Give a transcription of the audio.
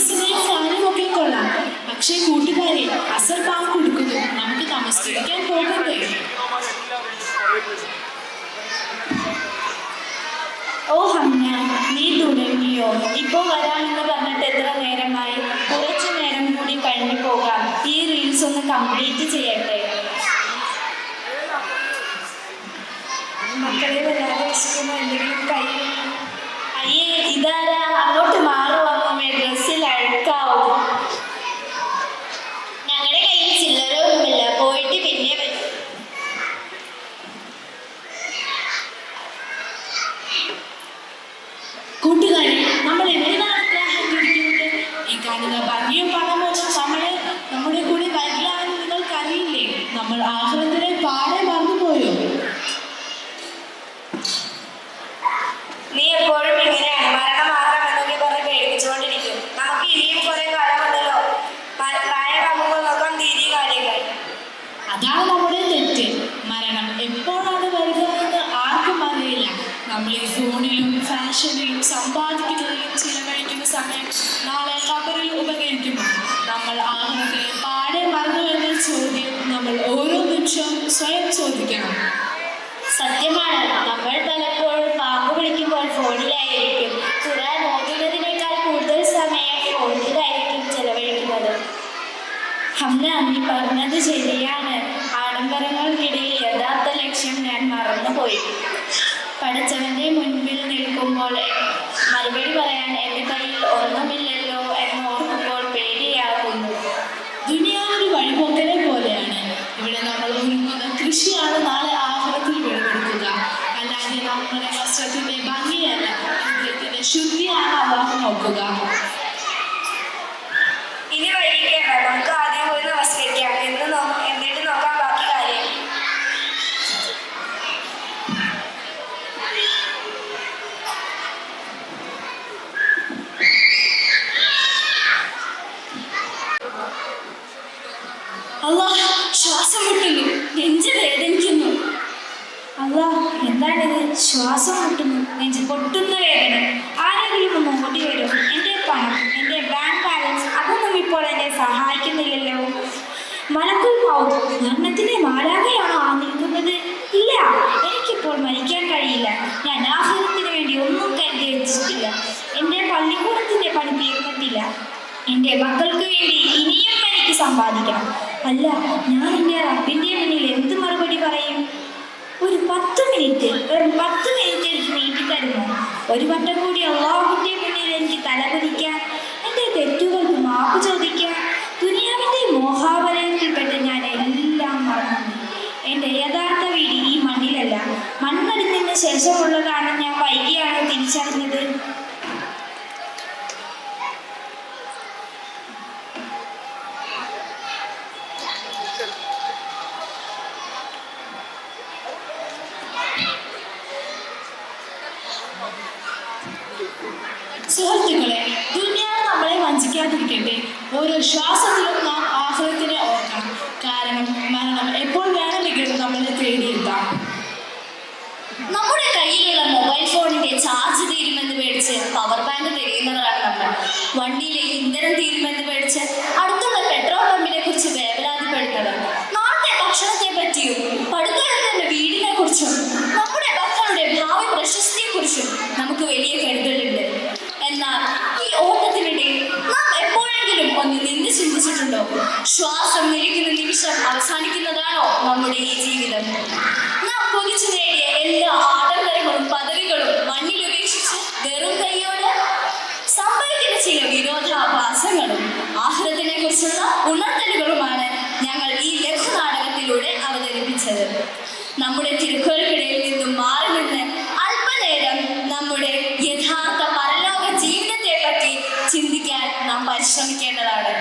മദ്രസയിലെ കാര്യമൊക്കെ കൊള്ളാം. പക്ഷേ കൂട്ടുകാരെ, അസർ ബാങ്ക് കൊടുക്കുന്നു. നമുക്ക് നമസ്കരിക്കാൻ പോകണ്ടേ? ഓ ഹംന, നീ തുടങ്ങിയോ? ഇപ്പോ വരാമെന്ന് പറഞ്ഞിട്ട് എത്ര നേരമായി? കുറച്ചു നേരം കൂടി കഴിഞ്ഞു പോകാം. ഈ റീൽസ് ഒന്ന് കംപ്ലീറ്റ് ചെയ്യട്ടെ. മക്കളെ വല്ലാതെ വിശക്കുന്നു. എന്തെങ്കിലും കൈ അയ്യേ, ഇതാരാ? അങ്ങോട്ട് മാറുവാങ്ങുമേ, ഡ്രസ്സിൽ അഴുക്കാവും. ഞങ്ങളുടെ കയ്യിൽ ചില്ലറൊന്നുമില്ല, പോയിട്ട് പിന്നെ വരും. കൂട്ടുകാരെ, നമ്മൾ എന്തിനാണ് ഈ കാണുന്ന ഭംഗിയും പണമൊന്നും നമ്മുടെ കൂടെ വരില്ലാന്ന് നിങ്ങൾക്കറിയില്ലേ? നമ്മൾ ആഹ്ലത്തിനെ പാടെ മറന്നുപോയോ? നീ എപ്പോഴും ഇങ്ങനെയാണ്. മരണം മാത്രം എന്നൊക്കെ പറഞ്ഞ് പേടിപ്പിച്ചുകൊണ്ടിരിക്കും. നമുക്ക് ഇനിയും കുറെ കാലമുണ്ടല്ലോ. പ്രായമാകുമ്പോൾ നോക്കാം തീരെ കാര്യങ്ങൾ. അതാണ് നമ്മുടെ തെറ്റ്. മരണം എപ്പോഴാണ് വരിക എന്ന് ആർക്കും അറിയില്ല. നമ്മൾ ഈ ഫോണിലും ഫാഷനിലും സമ്പാദിക്കുന്നതിലും ചിലവഴിക്കുന്ന സമയം നാളെ ഖബറിൽ ഉപകരിക്കുമോ? നമ്മൾ ആഹ്ലത്തിനെ പാടെ മറന്നു എന്ന ചോദ്യം നമ്മൾ ഓരോ നിമിഷവും സ്വയം ചോദിക്കണം. സത്യമാണ്, നമ്മൾ പലപ്പോഴും ബാങ്ക് വിളിക്കുമ്പോൾ ഫോണിലായിരിക്കും. ഖുർആൻ ഓതുന്നതിനേക്കാൾ കൂടുതൽ സമയം ഫോണിലായിരിക്കും ചെലവഴിക്കുന്നത്. ഹംന, നീ പറഞ്ഞത് ശരിയാണ്. ആഡംബരങ്ങൾക്കിടയിൽ യഥാർത്ഥ ലക്ഷ്യം ഞാൻ മറന്നുപോയി. പഠിച്ചവന്റെ മുൻപിൽ നിൽക്കുമ്പോൾ മറുപടി പറയാൻ എൻ്റെ കയ്യിൽ ഒന്നുമില്ലല്ലോ എന്ന് ഓർക്കുമ്പോൾ പേടിയാകുന്നു. ദുനിയാവൊരു വഴിപോക്കലെ പോലെയാണ്. ഇവിടെ നമ്മൾ ഒരുങ്ങുന്ന കൃഷിയാണ് നാളെ ആഹാരത്തിൽ വിളവെടുക്കുക. അല്ലാതെ നമ്മുടെ വസ്ത്രത്തിന്റെ ഭംഗിയല്ല, ഹൃദയത്തിന്റെ ശുദ്ധിയാണ് അള്ളാഹു നോക്കുക. ഇനി വൈകിക്കേണ്ട, നമുക്ക് ആദ്യം പോയി നമസ്കരിക്കാം. എന്നിട്ട് നോക്കാം ബാക്കി കാര്യം. അല്ലാഹ്, ശ്വാസം മുട്ടുന്നു, നെഞ്ച് വേദനിക്കുന്നു. അല്ലാ, എന്താണിത്? ശ്വാസം മുട്ടുന്നു, നെഞ്ച് പൊട്ടുന്ന വേദന. ആരെങ്കിലും ഒന്ന് ഓടി വരും. എൻ്റെ പണം, എൻ്റെ ബാങ്ക് ബാലൻസ്, അതൊന്നും ഇപ്പോൾ എന്നെ സഹായിക്കുന്നില്ലല്ലോ. മലക്കുൽ മൗത്ത്, മരണത്തിൻ്റെ മാലാഖയാണോ ആ നിൽക്കുന്നത്? ഇല്ല, എനിക്കിപ്പോൾ മരിക്കാൻ കഴിയില്ല. ഞാൻ ആഹാരത്തിന് വേണ്ടി ഒന്നും കരുതി വെച്ചിട്ടില്ല. എൻ്റെ പള്ളിക്കൂടത്തിൻ്റെ പണി തീർന്നിട്ടില്ല. എൻ്റെ മക്കൾക്ക് വേണ്ടി ഇനിയും എനിക്ക് സമ്പാദിക്കണം. അല്ല, ഞാൻ എൻ്റെ റബ്ബിൻ്റെ മുന്നിൽ എന്ത് മറുപടി പറയും? ഒരു 10 മിനിറ്റ്, വെറും 10 മിനിറ്റ് എനിക്ക് നീട്ടിത്തരുമോ? ഒരു വട്ടം കൂടി അള്ളാഹുവിൻ്റെ മുന്നിൽ എനിക്ക് തലകുനിക്കാൻ, എൻ്റെ തെറ്റുകൾക്ക് മാപ്പ് ചോദിക്കാൻ. ദുനിയാവിൻ്റെ മോഹാവലയത്തിൽപ്പെട്ട് ഞാൻ എല്ലാം മറന്നു. എൻ്റെ യഥാർത്ഥ വീട് ഈ മണ്ണിലല്ല, മണ്ണടിഞ്ഞതിന് ശേഷമുള്ളതാണ്. ഞാൻ വൈകിയാണ് തിരിച്ചറിഞ്ഞത്. സുഹൃത്തുക്കളെ, ദുനിയാവ് നമ്മളെ വഞ്ചിക്കാതിരിക്കട്ടെ. ഓരോ ശ്വാസത്തിലും നാം ആഹ്ലത്തിനെ ഓർക്കണം. കാരണം മരണം എപ്പോൾ വേണമെങ്കിലും നമ്മളെ തേടിയെത്താം. നമ്മുടെ കയ്യിലുള്ള മൊബൈൽ ഫോണിന്റെ ചാർജ് തീരുമെന്ന് പേടിച്ച് പവർ ബാങ്ക് തിരയുന്നവരാണ് നമ്മൾ. വണ്ടിയിലെ ഇന്ധനം തീരുമെന്ന് പേടിച്ച് അടുത്തുള്ള പെട്രോൾ പമ്പിനെ കുറിച്ച് വേവലാതിപ്പെടുന്നവർ. നാളത്തെ ഭക്ഷണത്തെ പറ്റിയും പടുത്തുയർത്തേണ്ട വീടിനെ കുറിച്ചും നമ്മുടെ മക്കളുടെ ഭാവി പ്രശസ്തിയെ കുറിച്ചും നമുക്ക് വലിയ കരുതലുണ്ട്. എന്നാൽ ഈ ഓട്ടത്തിനിടയിൽ നാം എപ്പോഴെങ്കിലും ഒന്ന് നിന്ന് ചിന്തിച്ചിട്ടുണ്ടോ? ശ്വാസം നിൽക്കുന്ന നിമിഷം അവസാനിക്കുന്നതാണോ നമ്മുടെ ഈ ജീവിതം? നാം കൊതിച്ചു നേടിയ എല്ലാ ആഡംബരങ്ങളും പദവികളും മണ്ണിൽ ഉപേക്ഷിച്ച് വെറും കൈയോടെ സംഭവിക്കുന്ന ചില വിരോധാഭാസങ്ങളും ആഹ്ലത്തിനെ കുറിച്ചുള്ള ഉണർത്തലുകളുമാണ് ഞങ്ങൾ ഈ ലഘുനാടകത്തിലൂടെ അവതരിപ്പിച്ചത്. നമ്മുടെ തിരക്കുകൾക്കിടയിൽ നിന്നും മാറി നിന്ന് അല്പനേരം നമ്മുടെ യഥാർത്ഥ പരലോക ജീവിതത്തെ പറ്റി ചിന്തിക്കാൻ നാം പരിശ്രമിക്കേണ്ടതാണ്.